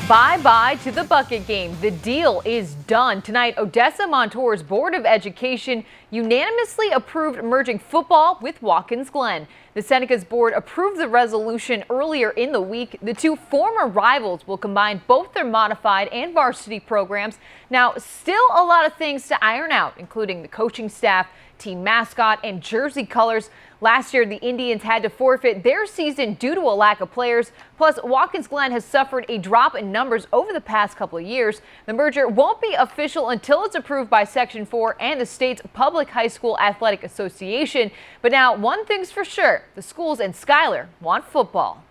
Bye-bye to the bucket game. The deal is done. Tonight, Odessa Montour's Board of Education unanimously approved merging football with Watkins Glen. The Seneca's board approved the resolution earlier in the week. The two former rivals will combine both their modified and varsity programs. Now, still a lot of things to iron out, including the coaching staff, team mascot, and jersey colors. Last year, the Indians had to forfeit their season due to a lack of players. Plus, Watkins Glen has suffered a drop in numbers over the past couple of years. The merger won't be official until it's approved by Section 4 and the state's Public High School Athletic Association. But now, one thing's for sure, the schools and Schuyler want football.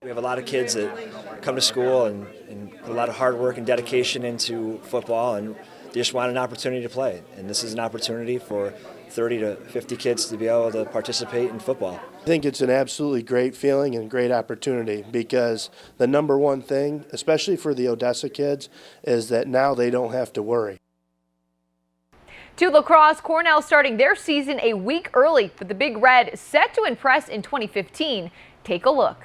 We have a lot of kids that come to school and put a lot of hard work and dedication into football, and they just want an opportunity to play. And this is an opportunity for 30 to 50 kids to be able to participate in football. I think it's an absolutely great feeling and great opportunity, because the number one thing, especially for the Odessa kids, is that now they don't have to worry. To lacrosse, Cornell starting their season a week early, but the Big Red set to impress in 2015. Take a look.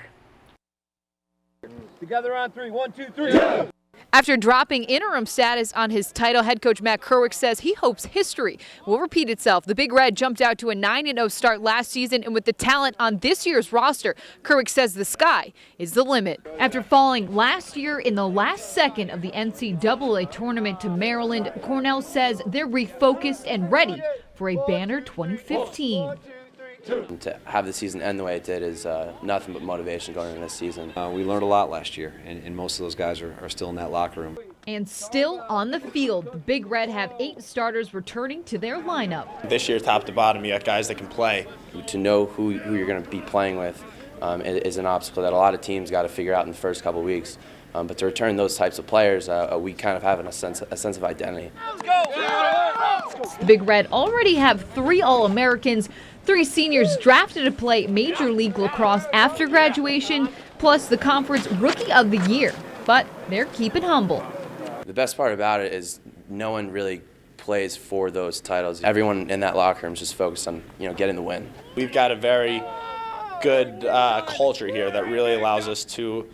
Together on three. 1, 2, 3. After dropping interim status on his title, head coach Matt Kerwick says he hopes history will repeat itself. The Big Red jumped out to a 9-0 start last season, and with the talent on this year's roster, Kerwick says the sky is the limit. After falling last year in the last second of the NCAA tournament to Maryland, Cornell says they're refocused and ready for a banner 2015. To have the season end the way it did is nothing but motivation going into this season. We learned a lot last year, and most of those guys are still in that locker room. And still on the field, the Big Red have 8 starters returning to their lineup. This year, top to bottom, you got guys that can play. To know who you're going to be playing with is an obstacle that a lot of teams got to figure out in the first couple of weeks. But to return those types of players, we kind of have a sense of identity. The Big Red already have 3 All-Americans, 3 seniors drafted to play Major League Lacrosse after graduation, plus the conference Rookie of the Year. But they're keeping humble. The best part about it is no one really plays for those titles. Everyone in that locker room is just focused on getting the win. We've got a very good culture here that really allows us to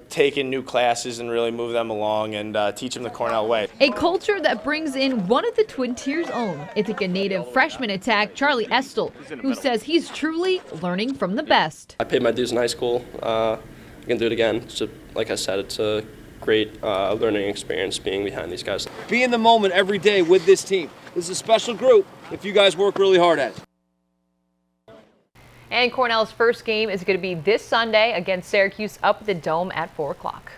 take in new classes and really move them along and teach them the Cornell way. A culture that brings in one of the Twin Tiers' own, Ithaca native freshman attack Charlie Estel, who says he's truly learning from the best. I paid my dues in high school. I can do it again. So, like I said, it's a great learning experience being behind these guys. Be in the moment every day with this team. This is a special group if you guys work really hard at it. And Cornell's first game is going to be this Sunday against Syracuse up at the Dome at 4 o'clock.